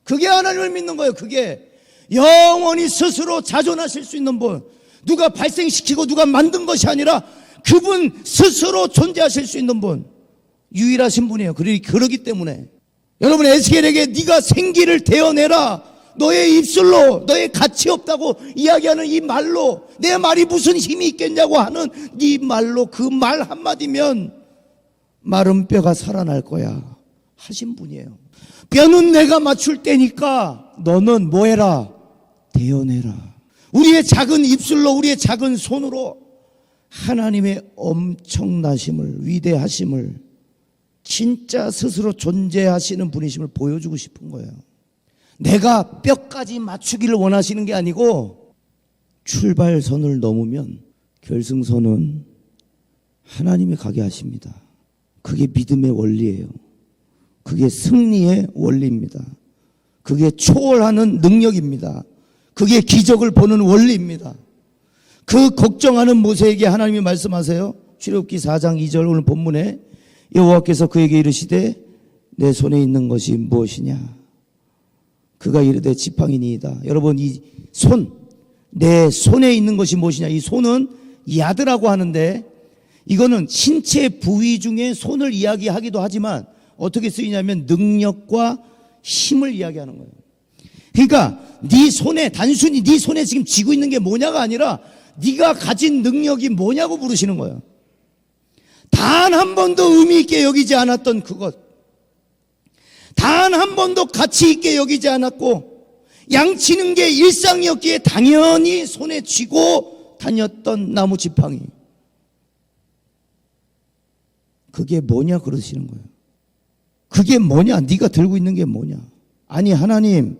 그게 하나님을 믿는 거예요. 그게 영원히 스스로 자존하실 수 있는 분, 누가 발생시키고 누가 만든 것이 아니라 그분 스스로 존재하실 수 있는 분, 유일하신 분이에요. 그러기 때문에 여러분, 에스겔에게 네가 생기를 대어내라, 너의 입술로 너의 가치 없다고 이야기하는 이 말로, 내 말이 무슨 힘이 있겠냐고 하는 네 말로, 그 말 한마디면 마른 뼈가 살아날 거야 하신 분이에요. 뼈는 내가 맞출 때니까 너는 뭐 해라? 대어내라. 우리의 작은 입술로, 우리의 작은 손으로 하나님의 엄청나심을, 위대하심을, 진짜 스스로 존재하시는 분이심을 보여주고 싶은 거예요. 내가 뼈까지 맞추기를 원하시는 게 아니고 출발선을 넘으면 결승선은 하나님이 가게 하십니다. 그게 믿음의 원리예요. 그게 승리의 원리입니다. 그게 초월하는 능력입니다. 그게 기적을 보는 원리입니다. 그 걱정하는 모세에게 하나님이 말씀하세요. 출애굽기 4장 2절 오늘 본문에 여호와께서 그에게 이르시되 내 손에 있는 것이 무엇이냐? 그가 이르되 지팡이니이다. 여러분, 이 손, 내 손에 있는 것이 무엇이냐? 이 손은 야드라고 하는데 이거는 신체 부위 중에 손을 이야기하기도 하지만 어떻게 쓰이냐면 능력과 힘을 이야기하는 거예요. 그러니까 네 손에, 단순히 네 손에 지금 쥐고 있는 게 뭐냐가 아니라 네가 가진 능력이 뭐냐고 물으시는 거예요. 단 한 번도 의미 있게 여기지 않았던 그것, 단 한 번도 가치 있게 여기지 않았고 양치는 게 일상이었기에 당연히 손에 쥐고 다녔던 나무 지팡이, 그게 뭐냐 그러시는 거예요. 그게 뭐냐? 네가 들고 있는 게 뭐냐? 아니, 하나님,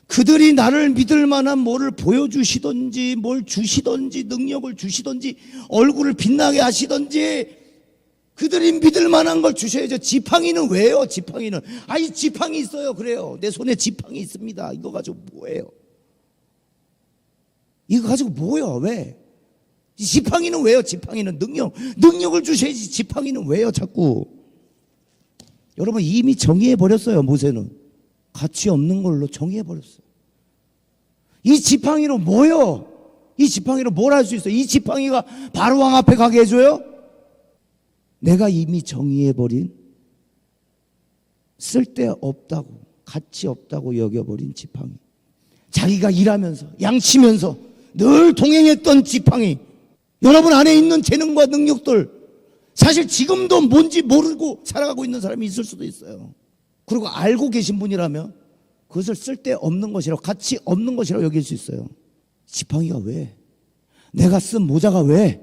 그들이 나를 믿을 만한 뭐를 보여주시든지 뭘 주시든지 능력을 주시든지 얼굴을 빛나게 하시든지 그들이 믿을 만한 걸 주셔야죠. 지팡이는 왜요? 지팡이는, 아이 지팡이 있어요. 그래요. 내 손에 지팡이 있습니다. 이거 가지고 뭐예요? 이거 가지고 뭐예요? 왜? 지팡이는 왜요? 지팡이는 능력을 주셔야지. 지팡이는 왜요? 자꾸. 여러분, 이미 정의해버렸어요. 모세는 가치 없는 걸로 정의해버렸어요. 이 지팡이로 뭐요? 이 지팡이로 뭘 할 수 있어요? 이 지팡이가 바로왕 앞에 가게 해줘요? 내가 이미 정의해버린, 쓸데없다고, 가치 없다고 여겨버린 지팡이, 자기가 일하면서 양치면서 늘 동행했던 지팡이, 여러분 안에 있는 재능과 능력들, 사실 지금도 뭔지 모르고 살아가고 있는 사람이 있을 수도 있어요. 그리고 알고 계신 분이라면 그것을 쓸데없는 것이라고, 가치 없는 것이라고 여길 수 있어요. 지팡이가 왜? 내가 쓴 모자가 왜?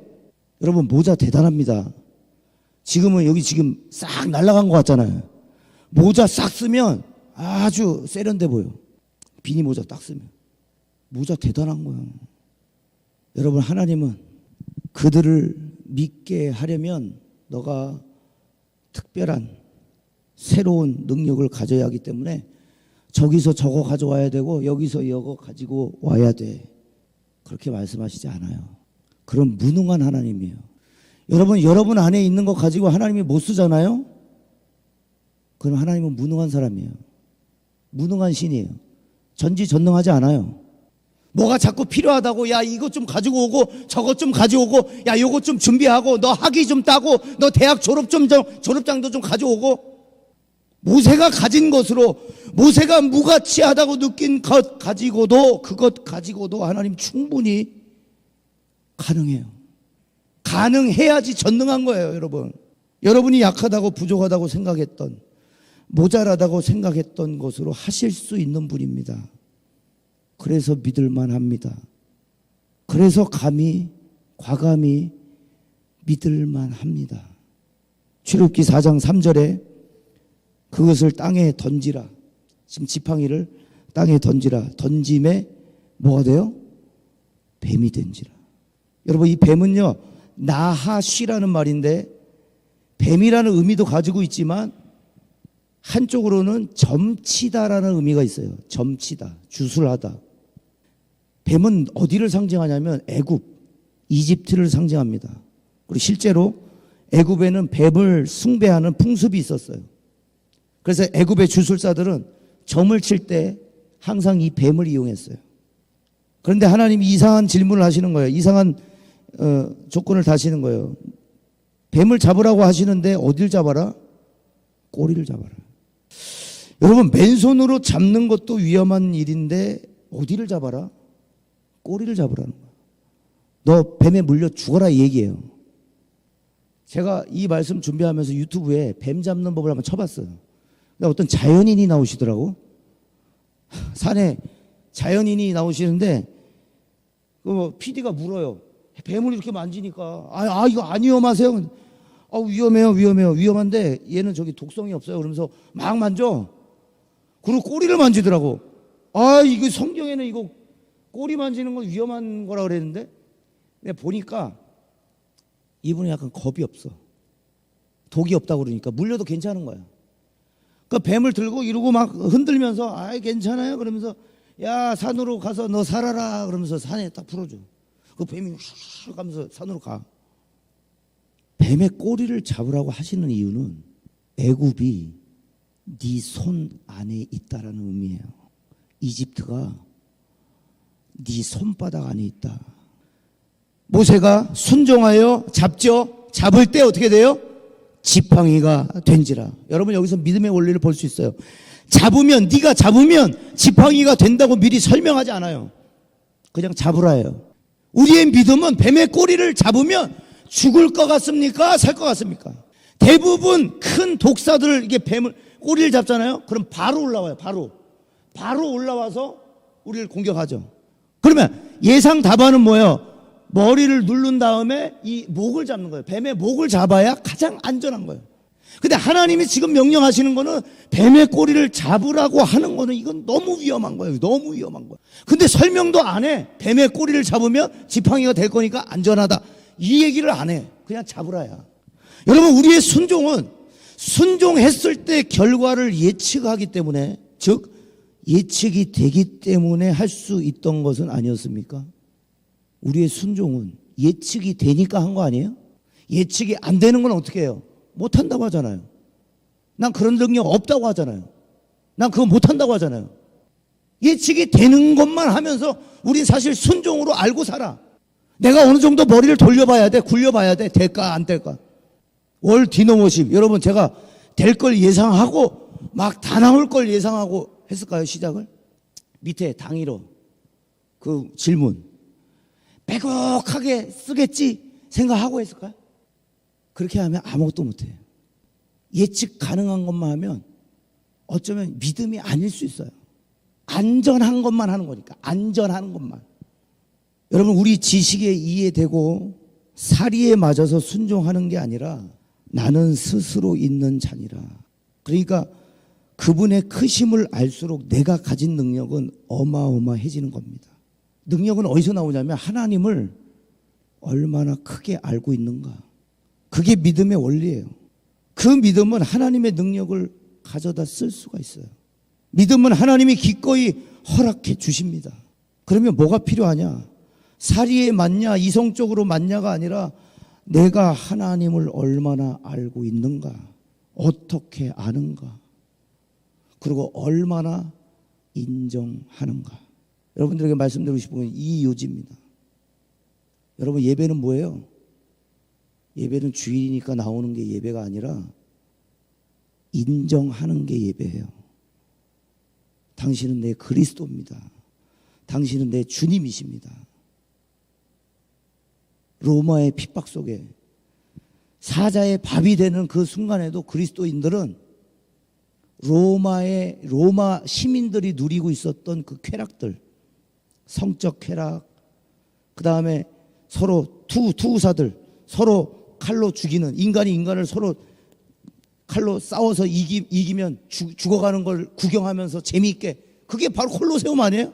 여러분, 모자 대단합니다. 지금은 여기 지금 싹 날아간 것 같잖아요. 모자 싹 쓰면 아주 세련돼 보여. 비니 모자 딱 쓰면. 모자 대단한 거예요. 여러분, 하나님은 그들을 믿게 하려면 너가 특별한 새로운 능력을 가져야 하기 때문에 저기서 저거 가져와야 되고 여기서 이거 가지고 와야 돼. 그렇게 말씀하시지 않아요. 그런 무능한 하나님이에요. 여러분 안에 있는 거 가지고 하나님이 못 쓰잖아요? 그럼 하나님은 무능한 사람이에요. 무능한 신이에요. 전지전능하지 않아요. 뭐가 자꾸 필요하다고, 야 이것 좀 가지고 오고 저것 좀 가져오고, 야 요것 좀 준비하고, 너 학위 좀 따고, 너 대학 졸업장도 좀 가져오고. 모세가 가진 것으로, 모세가 무가치하다고 느낀 것 가지고도, 그것 가지고도 하나님 충분히 가능해요. 가능해야지 전능한 거예요. 여러분, 여러분이 약하다고 부족하다고 생각했던, 모자라다고 생각했던 것으로 하실 수 있는 분입니다. 그래서 믿을만 합니다. 그래서 과감히 믿을만 합니다. 출애굽기 4장 3절에 그것을 땅에 던지라. 지금 지팡이를 땅에 던지라. 던짐에 뭐가 돼요? 뱀이 된지라. 여러분, 이 뱀은요, 나하쉬라는 말인데 뱀이라는 의미도 가지고 있지만 한쪽으로는 점치다라는 의미가 있어요. 점치다, 주술하다. 뱀은 어디를 상징하냐면 애굽, 이집트를 상징합니다. 그리고 실제로 애굽에는 뱀을 숭배하는 풍습이 있었어요. 그래서 애굽의 주술사들은 점을 칠 때 항상 이 뱀을 이용했어요. 그런데 하나님이 이상한 질문을 하시는 거예요. 이상한 조건을 다시는 거예요. 뱀을 잡으라고 하시는데 어딜 잡아라? 꼬리를 잡아라. 여러분, 맨손으로 잡는 것도 위험한 일인데 어디를 잡아라? 꼬리를 잡으라는 거야. 너 뱀에 물려 죽어라, 이 얘기예요. 제가 이 말씀 준비하면서 유튜브에 뱀 잡는 법을 한번 쳐봤어요. 근데 어떤 자연인이 나오시더라고. 산에 자연인이 나오시는데 그 PD가 물어요. 뱀을 이렇게 만지니까 이거 안 위험하세요? 위험해요. 위험한데 얘는 저기 독성이 없어요. 그러면서 막 만져. 그리고 꼬리를 만지더라고. 이거 성경에는 이거 꼬리 만지는 건 위험한 거라 그랬는데 내가 보니까 이분은 약간 겁이 없어. 독이 없다고 그러니까 물려도 괜찮은 거야. 그러니까 뱀을 들고 이러고 막 흔들면서 괜찮아요? 그러면서 야, 산으로 가서 너 살아라. 그러면서 산에 딱 풀어줘. 그 뱀이 슉 가면서 산으로 가. 뱀의 꼬리를 잡으라고 하시는 이유는 애굽이 네 손 안에 있다라는 의미예요. 이집트가 네 손바닥 안에 있다. 모세가 순종하여 잡죠. 잡을 때 어떻게 돼요? 지팡이가 된지라. 여러분, 여기서 믿음의 원리를 볼 수 있어요. 네가 잡으면 지팡이가 된다고 미리 설명하지 않아요. 그냥 잡으라예요. 우리의 믿음은 뱀의 꼬리를 잡으면 죽을 것 같습니까? 살 것 같습니까? 대부분 큰 독사들 이게 뱀을 꼬리를 잡잖아요. 그럼 바로 올라와요. 바로 올라와서 우리를 공격하죠. 그러면 예상 답안은 뭐예요? 머리를 누른 다음에 이 목을 잡는 거예요. 뱀의 목을 잡아야 가장 안전한 거예요. 근데 하나님이 지금 명령하시는 거는 뱀의 꼬리를 잡으라고 하는 거는 이건 너무 위험한 거예요. 너무 위험한 거예요. 근데 설명도 안 해. 뱀의 꼬리를 잡으면 지팡이가 될 거니까 안전하다. 이 얘기를 안 해. 그냥 잡으라야. 여러분, 우리의 순종은 순종했을 때 결과를 예측하기 때문에, 즉 예측이 되기 때문에 할 수 있던 것은 아니었습니까? 우리의 순종은 예측이 되니까 한 거 아니에요? 예측이 안 되는 건 어떻게 해요? 못한다고 하잖아요. 난 그런 능력 없다고 하잖아요. 난 그거 못한다고 하잖아요. 예측이 되는 것만 하면서 우린 사실 순종으로 알고 살아. 내가 어느 정도 머리를 돌려봐야 돼. 굴려봐야 돼. 될까 안 될까. 월 디너머십. 여러분, 제가 될 걸 예상하고 막 다 나올 걸 예상하고 했을까요? 시작을? 밑에 당일어 그 질문 빼곡하게 쓰겠지 생각하고 했을까요? 그렇게 하면 아무것도 못해요. 예측 가능한 것만 하면 어쩌면 믿음이 아닐 수 있어요. 안전한 것만 하는 거니까. 안전한 것만. 여러분, 우리 지식에 이해되고 사리에 맞아서 순종하는 게 아니라 나는 스스로 있는 자니라. 그러니까 그분의 크심을 알수록 내가 가진 능력은 어마어마해지는 겁니다. 능력은 어디서 나오냐면 하나님을 얼마나 크게 알고 있는가. 그게 믿음의 원리예요. 그 믿음은 하나님의 능력을 가져다 쓸 수가 있어요. 믿음은 하나님이 기꺼이 허락해 주십니다. 그러면 뭐가 필요하냐? 사리에 맞냐, 이성적으로 맞냐가 아니라 내가 하나님을 얼마나 알고 있는가, 어떻게 아는가, 그리고 얼마나 인정하는가. 여러분들에게 말씀드리고 싶은 건 이 요지입니다. 여러분, 예배는 뭐예요? 예배는 주일이니까 나오는 게 예배가 아니라 인정하는 게 예배예요. 당신은 내 그리스도입니다. 당신은 내 주님이십니다. 로마의 핍박 속에 사자의 밥이 되는 그 순간에도 그리스도인들은 로마 시민들이 누리고 있었던 그 쾌락들, 성적 쾌락, 그 다음에 서로 투구사들, 서로 칼로 죽이는, 인간이 인간을 서로 칼로 싸워서 이기면 죽어가는 걸 구경하면서 재미있게 그게 바로 콜로세움 아니에요?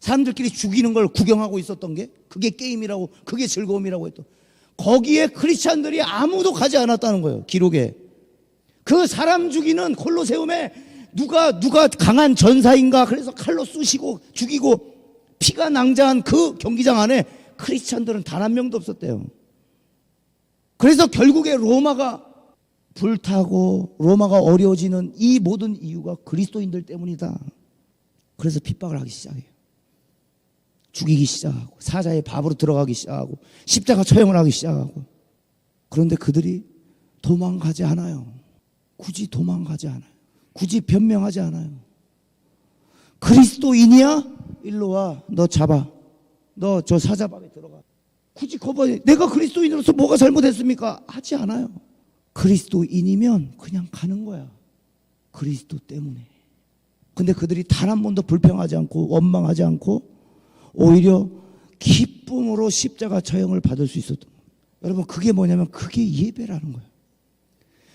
사람들끼리 죽이는 걸 구경하고 있었던 게 그게 게임이라고, 그게 즐거움이라고 했던, 거기에 크리스찬들이 아무도 가지 않았다는 거예요. 기록에. 그 사람 죽이는 콜로세움에 누가 강한 전사인가 그래서 칼로 쑤시고 죽이고 피가 낭자한 그 경기장 안에 크리스찬들은 단 한 명도 없었대요. 그래서 결국에 로마가 불타고 로마가 어려워지는 이 모든 이유가 그리스도인들 때문이다. 그래서 핍박을 하기 시작해요. 죽이기 시작하고 사자의 밥으로 들어가기 시작하고 십자가 처형을 하기 시작하고. 그런데 그들이 도망가지 않아요. 굳이 도망가지 않아요. 굳이 변명하지 않아요. 그리스도인이야? 일로 와. 너 잡아. 너 저 사자밥에 들어가. 굳이 거부해. 내가 그리스도인으로서 뭐가 잘못했습니까? 하지 않아요. 그리스도인이면 그냥 가는 거야. 그리스도 때문에. 근데 그들이 단 한 번도 불평하지 않고 원망하지 않고 오히려 기쁨으로 십자가 처형을 받을 수 있었던 거예요. 여러분, 그게 뭐냐면 그게 예배라는 거예요.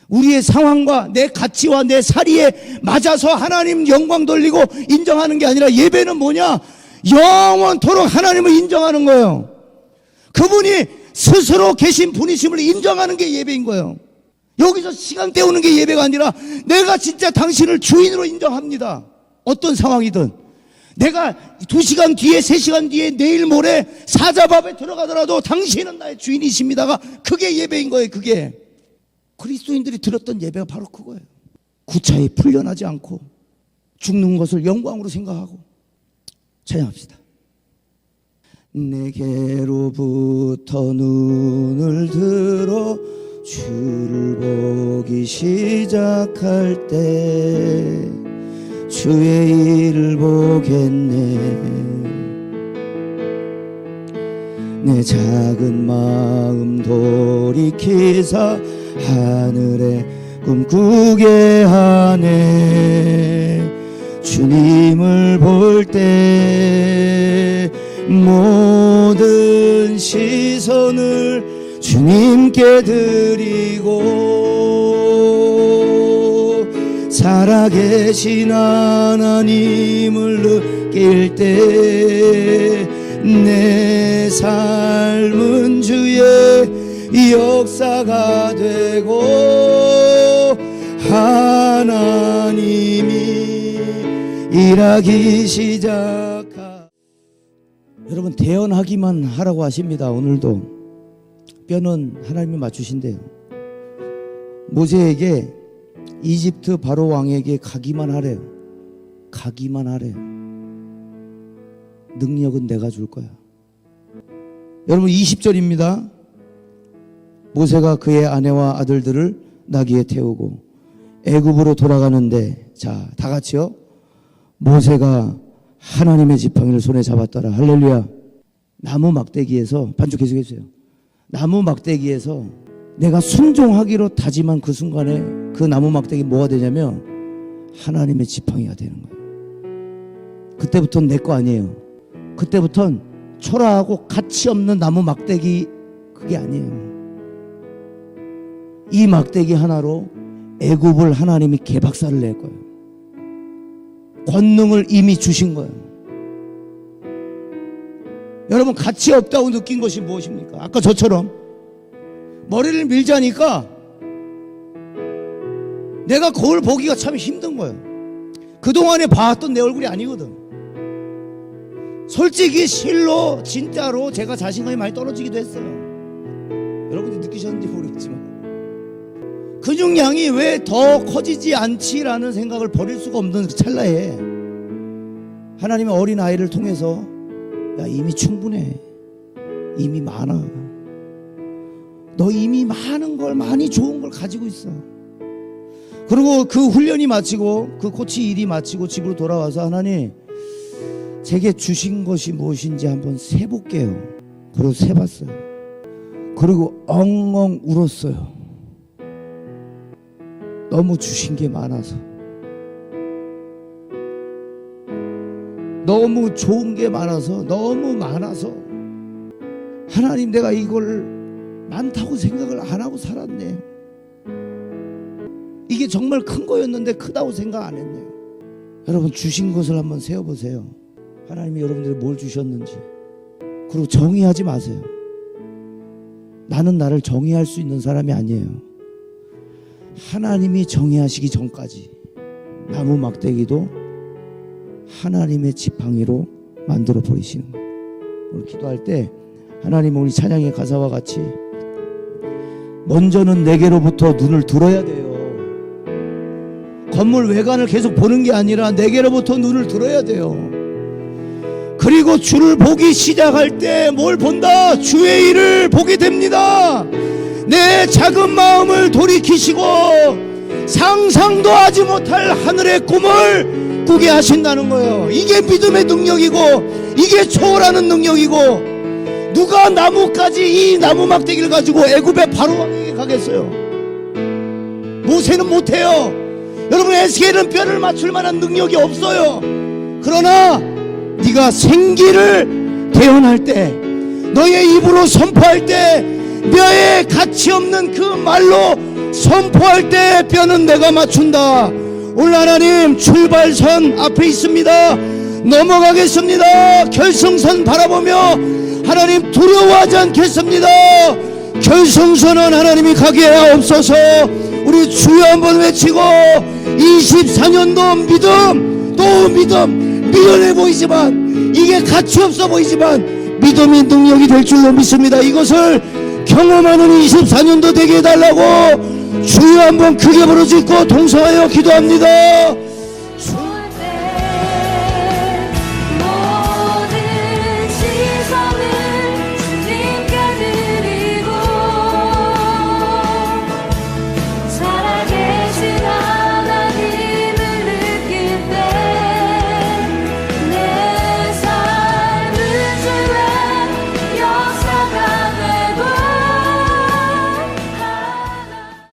우리의 상황과 내 가치와 내 사리에 맞아서 하나님 영광 돌리고 인정하는 게 아니라, 예배는 뭐냐? 영원토록 하나님을 인정하는 거예요. 그분이 스스로 계신 분이심을 인정하는 게 예배인 거예요. 여기서 시간 때우는 게 예배가 아니라, 내가 진짜 당신을 주인으로 인정합니다. 어떤 상황이든. 내가 2시간 뒤에 3시간 뒤에 내일 모레 사자밥에 들어가더라도 당신은 나의 주인이십니다가 그게 예배인 거예요. 그게 그리스도인들이 드렸던 예배가 바로 그거예요. 구차히 풀려나지 않고 죽는 것을 영광으로 생각하고. 찬양합시다. 내게로부터 눈을 들어 주를 보기 시작할 때 주의 일을 보겠네. 내 작은 마음 돌이키사 하늘에 꿈꾸게 하네. 주님을 볼 때 모든 시선을 주님께 드리고 살아계신 하나님을 느낄 때 내 삶은 주의 역사가 되고 하나님이 일하기 시작하. 여러분, 대언하기만 하라고 하십니다. 오늘도 뼈는 하나님이 맞추신대요. 모세에게 이집트 바로 왕에게 가기만 하래요. 가기만 하래요. 능력은 내가 줄 거야. 여러분, 20절입니다. 모세가 그의 아내와 아들들을 나귀에 태우고 애굽으로 돌아가는데, 자, 다 같이요. 모세가 하나님의 지팡이를 손에 잡았더라. 할렐루야. 나무 막대기에서, 반주 계속 해주세요. 나무 막대기에서 내가 순종하기로 다짐한 그 순간에 그 나무 막대기 뭐가 되냐면 하나님의 지팡이가 되는 거예요. 그때부터는 내 거 아니에요. 그때부터는 초라하고 가치 없는 나무 막대기, 그게 아니에요. 이 막대기 하나로 애굽을 하나님이 개박살을 낼 거예요. 권능을 이미 주신 거예요. 여러분, 가치 없다고 느낀 것이 무엇입니까? 아까 저처럼 머리를 밀자니까 내가 거울 보기가 참 힘든 거예요. 그동안에 봐왔던 내 얼굴이 아니거든. 솔직히 실로 진짜로 제가 자신감이 많이 떨어지기도 했어요. 여러분들 느끼셨는지 모르겠지만 근육량이 왜 더 커지지 않지라는 생각을 버릴 수가 없는 그 찰나에 하나님의 어린 아이를 통해서, 야, 이미 충분해. 이미 많아. 너 이미 많은 걸, 많이 좋은 걸 가지고 있어. 그리고 그 훈련이 마치고 그 코치 일이 마치고 집으로 돌아와서, 하나님, 제게 주신 것이 무엇인지 한번 세볼게요. 그리고 세봤어요. 그리고 엉엉 울었어요. 너무 주신 게 많아서, 너무 좋은 게 많아서, 너무 많아서, 하나님, 내가 이걸 많다고 생각을 안 하고 살았네요. 이게 정말 큰 거였는데 크다고 생각 안 했네요. 여러분 주신 것을 한번 세어보세요. 하나님이 여러분들이 뭘 주셨는지. 그리고 정의하지 마세요. 나는 나를 정의할 수 있는 사람이 아니에요. 하나님이 정의하시기 전까지 나무 막대기도 하나님의 지팡이로 만들어 버리시는 거예요. 오늘 기도할 때 하나님, 우리 찬양의 가사와 같이 먼저는 내게로부터 눈을 들어야 돼요. 건물 외관을 계속 보는 게 아니라 내게로부터 눈을 들어야 돼요. 그리고 주를 보기 시작할 때 뭘 본다? 주의 일을 보게 됩니다. 내 작은 마음을 돌이키시고 상상도 하지 못할 하늘의 꿈을 꾸게 하신다는 거예요. 이게 믿음의 능력이고, 이게 초월하는 능력이고, 누가 나무까지 이 나무 막대기를 가지고 애굽의 바로왕에게 가겠어요? 모세는 못해요. 여러분, 에스겔은 뼈를 맞출 만한 능력이 없어요. 그러나 네가 생기를 대언할 때, 너의 입으로 선포할 때, 뼈에 가치 없는 그 말로 선포할 때 뼈는 내가 맞춘다. 오늘 하나님 출발선 앞에 있습니다. 넘어가겠습니다. 결승선 바라보며 하나님 두려워하지 않겠습니다. 결승선은 하나님이 가게 하옵소서. 우리 주여 한번 외치고, 24년도 믿음, 또 믿음, 미련해 보이지만, 이게 가치 없어 보이지만 믿음이 능력이 될 줄로 믿습니다. 이것을 경험하는 24년도 되게 해달라고 주여 한번 크게 부르짖고 동성하여 기도합니다.